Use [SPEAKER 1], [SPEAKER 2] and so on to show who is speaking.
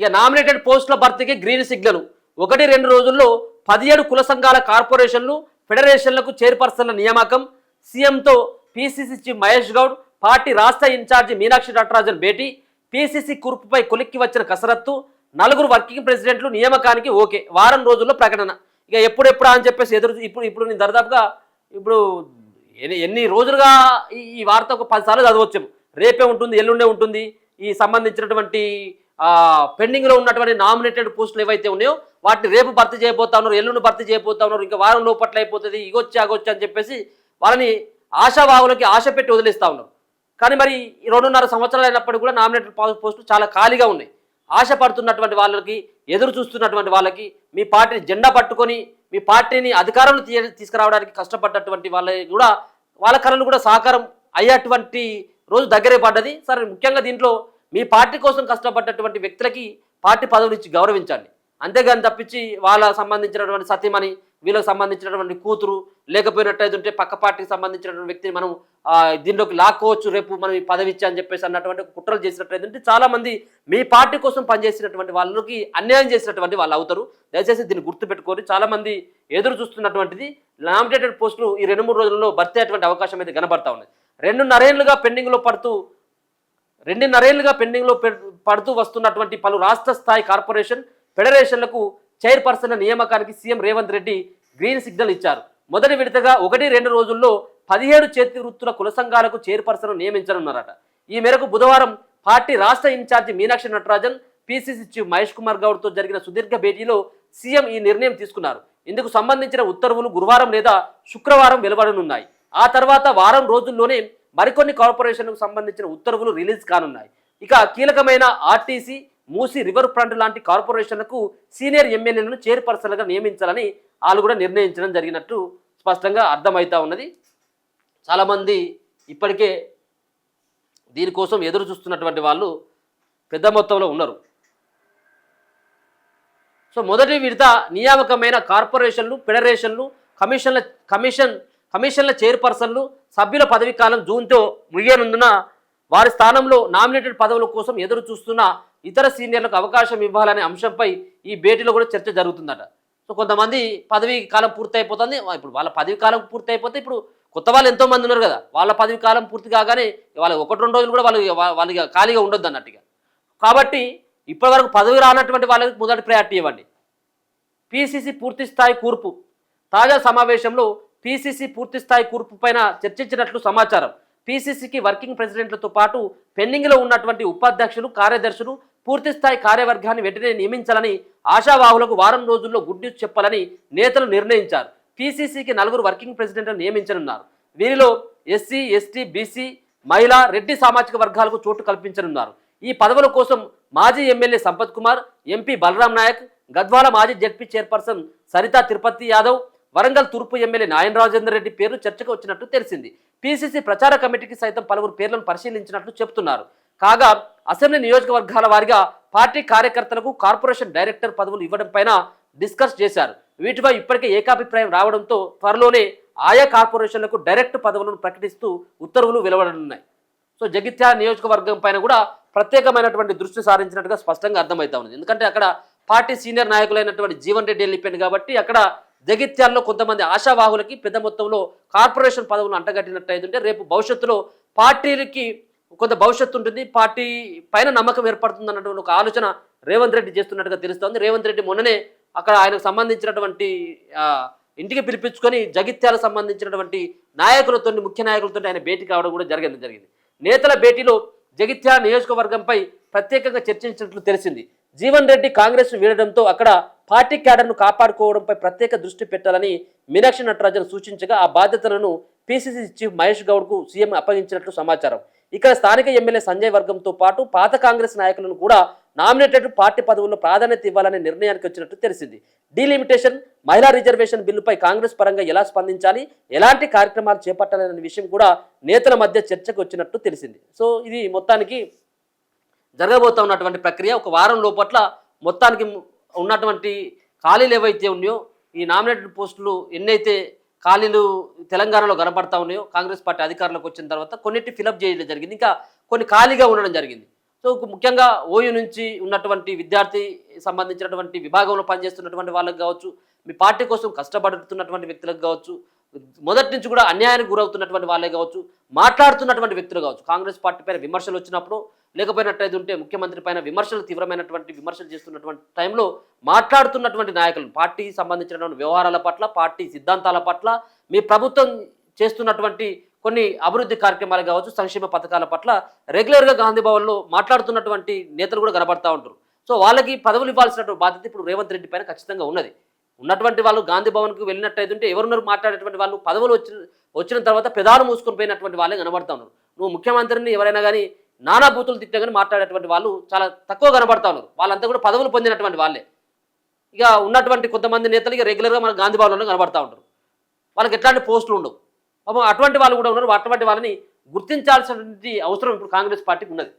[SPEAKER 1] ఇక నామినేటెడ్ పోస్టుల భర్తీకి గ్రీన్ సిగ్నల్ 1-2 రోజుల్లో 17 కుల సంఘాల కార్పొరేషన్లు ఫెడరేషన్లకు చైర్పర్సన్ల నియామకం. సీఎంతో PCC chief Mahesh Goud, party రాష్ట్ర ఇన్ఛార్జి మీనాక్షి నటరాజన్ భేటీ. పీసీసీ కూర్పుపై కొలిక్కి వచ్చిన కసరత్తు. 4 వర్కింగ్ ప్రెసిడెంట్లు నియామకానికి ఓకే, వారం రోజుల్లో ప్రకటన. ఇక ఎప్పుడెప్పుడా అని చెప్పేసి ఇప్పుడు నేను దరిదాపుగా ఇప్పుడు ఎన్ని రోజులుగా ఈ వార్త ఒక 10 సార్లు చదవచ్చు. రేపే ఉంటుంది, ఎల్లుండే ఉంటుంది. ఈ సంబంధించినటువంటి పెండింగ్లో ఉన్నటువంటి నామినేటెడ్ పోస్టులు ఏవైతే ఉన్నాయో వాటిని రేపు భర్తీ చేయబోతా ఉన్నారు, ఎల్లుండి భర్తీ చేయబోతా ఉన్నారు, ఇంకా వారం లోపట్ల అయిపోతుంది, ఇగొచ్చి అగొచ్చి అని చెప్పేసి వాళ్ళని ఆశావాహులకి ఆశ పెట్టి వదిలేస్తూ ఉన్నారు. కానీ మరి 2.5 సంవత్సరాలు అయినప్పటికీ కూడా నామినేటెడ్ పోస్టులు చాలా ఖాళీగా ఉన్నాయి. ఆశపడుతున్నటువంటి వాళ్ళకి, ఎదురు చూస్తున్నటువంటి వాళ్ళకి, మీ పార్టీని జెండా పట్టుకొని మీ పార్టీని అధికారంలో తీసుకురావడానికి కష్టపడ్డటువంటి వాళ్ళకి కూడా వాళ్ళ కళలు కూడా సాకారం అయ్యేటువంటి రోజు దగ్గరే పడ్డది. సరే, ముఖ్యంగా దీంట్లో మీ పార్టీ కోసం కష్టపడ్డటువంటి వ్యక్తులకి పార్టీ పదవులు ఇచ్చి గౌరవించండి. అంతేగాని తప్పించి వాళ్ళ సంబంధించినటువంటి సతీమణి, వీళ్ళకి సంబంధించినటువంటి కూతురు లేకపోయినట్టయితే పక్క పార్టీకి సంబంధించినటువంటి వ్యక్తిని మనం దీనిలోకి లాక్కోవచ్చు, రేపు మనం ఈ పదవి ఇచ్చా అని చెప్పేసి అన్నటువంటి కుట్రలు చేసినట్టయితే చాలామంది మీ పార్టీ కోసం పనిచేసినటువంటి వాళ్ళకి అన్యాయం చేసినటువంటి వాళ్ళు అవుతారు. దయచేసి దీన్ని గుర్తుపెట్టుకొని చాలామంది ఎదురు చూస్తున్నటువంటిది నామినేటెడ్ పోస్టులు ఈ 2-3 రోజుల్లో భర్తీ అయ్యేటువంటి అవకాశం అయితే కనబడతా ఉన్నది. 2.5 ఏళ్లుగా పెండింగ్లో పడుతూ వస్తున్నటువంటి పలు రాష్ట్ర స్థాయి కార్పొరేషన్ ఫెడరేషన్లకు చైర్పర్సన్ల నియామకానికి CM Revanth Reddy green signal ఇచ్చారు. మొదటి విడతగా 1-2 రోజుల్లో 17 చేతి వృత్తుల కుల సంఘాలకు చైర్పర్సన్ నియమించనున్నారట. ఈ మేరకు బుధవారం పార్టీ రాష్ట్ర incharge Meenakshi Natarajan, PCC chief Mahesh Kumar గౌడ్తో జరిగిన సుదీర్ఘ భేటీలో సీఎం ఈ నిర్ణయం తీసుకున్నారు. ఇందుకు సంబంధించిన ఉత్తర్వులు గురువారం లేదా శుక్రవారం వెలువడనున్నాయి. ఆ తర్వాత వారం రోజుల్లోనే మరికొన్ని కార్పొరేషన్లకు సంబంధించిన ఉత్తర్వులు రిలీజ్ కానున్నాయి. ఇక కీలకమైన ఆర్టీసీ, మూసీ రివర్ ఫ్రంట్ లాంటి కార్పొరేషన్లకు సీనియర్ ఎమ్మెల్యేలను చైర్పర్సన్లుగా నియమించాలని వాళ్ళు కూడా నిర్ణయించడం జరిగినట్టు స్పష్టంగా అర్థమవుతా ఉన్నది. చాలామంది ఇప్పటికే దీనికోసం ఎదురు చూస్తున్నటువంటి వాళ్ళు పెద్ద మొత్తంలో ఉన్నారు. సో మొదటి విడత నియామకమైన కార్పొరేషన్లు, ఫెడరేషన్లు, కమిషన్ల చైర్పర్సన్లు సభ్యుల పదవీ కాలం జూన్తో ముగియనుందున వారి స్థానంలో నామినేటెడ్ పదవుల కోసం ఎదురు చూస్తున్న ఇతర సీనియర్లకు అవకాశం ఇవ్వాలనే అంశంపై ఈ భేటీలో కూడా చర్చ జరుగుతుందట. సో కొంతమంది పదవీ కాలం పూర్తి అయిపోతుంది, ఇప్పుడు వాళ్ళ పదవీ కాలం పూర్తి అయిపోతే ఇప్పుడు కొత్త వాళ్ళు ఎంతోమంది ఉన్నారు కదా, వాళ్ళ పదవీ కాలం పూర్తి కాగానే వాళ్ళకి 1-2 రోజులు కూడా వాళ్ళకి ఖాళీగా ఉండొద్దు అన్నట్టుగా. కాబట్టి ఇప్పటివరకు పదవి రానటువంటి వాళ్ళకి మొదటి ప్రయారిటీ ఇవ్వండి. పీసీసీ పూర్తిస్థాయి కూర్పు. తాజా సమావేశంలో పీసీసీ పూర్తిస్థాయి కూర్పు పైన చర్చించినట్లు సమాచారం. పీసీసీకి వర్కింగ్ ప్రెసిడెంట్లతో పాటు పెండింగ్లో ఉన్నటువంటి ఉపాధ్యక్షులు, కార్యదర్శులు, పూర్తిస్థాయి కార్యవర్గాన్ని వెంటనే నియమించాలని, ఆశావాహులకు వారం రోజుల్లో గుడ్ న్యూస్ చెప్పాలని నేతలు నిర్ణయించారు. పీసీసీకి 4 వర్కింగ్ ప్రెసిడెంట్లను నియమించనున్నారు. వీరిలో ఎస్సీ, ఎస్టీ, బీసీ, మహిళా, రెడ్డి సామాజిక వర్గాలకు చోటు కల్పించనున్నారు. ఈ పదవుల కోసం మాజీ ఎమ్మెల్యే సంపత్ కుమార్, ఎంపీ బలరాం నాయక్, గద్వాల మాజీ జడ్పీ చైర్పర్సన్ సరితా తిరుపతి యాదవ్, వరంగల్ తూర్పు ఎమ్మెల్యే నాయన్ రాజేందర్ రెడ్డి పేర్లు చర్చకు వచ్చినట్టు తెలిసింది. పీసీసీ ప్రచార కమిటీకి సైతం పలువురు పేర్లను పరిశీలించినట్లు చెబుతున్నారు. కాగా అసెంబ్లీ నియోజకవర్గాల వారీగా పార్టీ కార్యకర్తలకు కార్పొరేషన్ డైరెక్టర్ పదవులు ఇవ్వడం పైన డిస్కస్ చేశారు. వీటిపై ఇప్పటికే ఏకాభిప్రాయం రావడంతో త్వరలోనే ఆయా కార్పొరేషన్లకు డైరెక్ట్ పదవులను ప్రకటిస్తూ ఉత్తర్వులు వెలువడనున్నాయి. సో జగిత్యాల నియోజకవర్గం పైన కూడా ప్రత్యేకమైనటువంటి దృష్టి సారించినట్టుగా స్పష్టంగా అర్థమవుతా ఉంది. ఎందుకంటే అక్కడ పార్టీ సీనియర్ నాయకులైనటువంటి జీవన్ రెడ్డి వెళ్ళిపోయింది కాబట్టి అక్కడ జగిత్యాల్లో కొంతమంది ఆశావాహులకి పెద్ద మొత్తంలో కార్పొరేషన్ పదవులు అంటగట్టినట్టయితే రేపు భవిష్యత్తులో పార్టీలకి కొంత భవిష్యత్తు ఉంటుంది, పార్టీ పైన నమ్మకం ఏర్పడుతుంది అన్నటువంటి ఒక ఆలోచన రేవంత్ రెడ్డి చేస్తున్నట్టుగా తెలుస్తోంది. రేవంత్ రెడ్డి మొన్ననే అక్కడ ఆయనకు సంబంధించినటువంటి ఇంటికి పిలిపించుకొని జగిత్యాలకు సంబంధించినటువంటి నాయకులతో, ముఖ్య నాయకులతో ఆయన భేటీ కావడం కూడా జరిగింది. నేతల భేటీలో జగిత్యాల నియోజకవర్గంపై ప్రత్యేకంగా చర్చించినట్లు తెలిసింది. జీవన్ రెడ్డి కాంగ్రెస్ వీడడంతో అక్కడ పార్టీ క్యాడర్ను కాపాడుకోవడంపై ప్రత్యేక దృష్టి పెట్టాలని మీనాక్షి నటరాజన్ సూచించగా ఆ బాధ్యతలను పీసీసీ చీఫ్ మహేష్ గౌడ్కు సీఎం అప్పగించినట్లు సమాచారం. ఇక్కడ స్థానిక ఎమ్మెల్యే సంజయ్ వర్గంతో పాటు పాత కాంగ్రెస్ నాయకులను కూడా నామినేటెడ్ పార్టీ పదవుల్లో ప్రాధాన్యత ఇవ్వాలనే నిర్ణయానికి వచ్చినట్టు తెలిసింది. డీలిమిటేషన్, మహిళా రిజర్వేషన్ బిల్లుపై కాంగ్రెస్ పరంగా ఎలా స్పందించాలి, ఎలాంటి కార్యక్రమాలు చేపట్టాలనే విషయం కూడా నేతల మధ్య చర్చకు వచ్చినట్టు తెలిసింది. సో ఇది మొత్తానికి జరగబోతా ఉన్నటువంటి ప్రక్రియ. ఒక వారం లోపట్ల మొత్తానికి ఉన్నటువంటి ఖాళీలు ఏవైతే ఉన్నాయో, ఈ నామినేటెడ్ పోస్టులు ఎన్నైతే ఖాళీలు తెలంగాణలో కనపడతా ఉన్నాయో, కాంగ్రెస్ పార్టీ అధికారంలోకి వచ్చిన తర్వాత కొన్నిటి ఫిలప్ చేయడం జరిగింది, ఇంకా కొన్ని ఖాళీగా ఉండడం జరిగింది. సో ముఖ్యంగా ఓయూ నుంచి ఉన్నటువంటి విద్యార్థి సంబంధించినటువంటి విభాగంలో పనిచేస్తున్నటువంటి వాళ్ళకి కావచ్చు, మీ పార్టీ కోసం కష్టపడుతున్నటువంటి వ్యక్తులకు కావచ్చు, మొదటి నుంచి కూడా అన్యాయానికి గురవుతున్నటువంటి వాళ్ళే కావచ్చు, మాట్లాడుతున్నటువంటి వ్యక్తులు కావచ్చు, కాంగ్రెస్ పార్టీ పైన విమర్శలు వచ్చినప్పుడు లేకపోయినట్టయితే ఉంటే ముఖ్యమంత్రి పైన విమర్శలు తీవ్రమైనటువంటి విమర్శలు చేస్తున్నటువంటి టైంలో మాట్లాడుతున్నటువంటి నాయకులు పార్టీ సంబంధించినటువంటి వ్యవహారాల పట్ల, పార్టీ సిద్ధాంతాల పట్ల, మీ ప్రభుత్వం చేస్తున్నటువంటి కొన్ని అభివృద్ధి కార్యక్రమాలు కావచ్చు, సంక్షేమ పథకాల పట్ల రెగ్యులర్గా గాంధీ భవన్లో మాట్లాడుతున్నటువంటి నేతలు కూడా కనబడతా ఉంటారు. సో వాళ్ళకి పదవులు ఇవ్వాల్సినటువంటి బాధ్యత ఇప్పుడు రేవంత్ రెడ్డి పైన ఖచ్చితంగా ఉన్నది. ఉన్నటువంటి వాళ్ళు గాంధీ భవన్కి వెళ్ళినట్టయితే ఎవరున్నారు మాట్లాడేటువంటి వాళ్ళు పదవులు వచ్చిన తర్వాత పెదాలు మూసుకొని పోయినటువంటి వాళ్ళే కనబడతా ఉన్నారు. నువ్వు ముఖ్యమంత్రిని ఎవరైనా కానీ నానా బూతులు తిట్టే కానీ మాట్లాడేటువంటి వాళ్ళు చాలా తక్కువ కనబడతా ఉన్నారు. వాళ్ళంతా కూడా పదవులు పొందినటువంటి వాళ్ళే. ఇక ఉన్నటువంటి కొంతమంది నేతలు ఇక రెగ్యులర్గా మన గాంధీ భవన్లో కనబడతా ఉంటారు. వాళ్ళకి ఎట్లాంటి పోస్టులు ఉండవు. పాపం అటువంటి వాళ్ళు కూడా ఉన్నారు. అటువంటి వాళ్ళని గుర్తించాల్సినటువంటి అవసరం ఇప్పుడు కాంగ్రెస్ పార్టీకి ఉన్నది.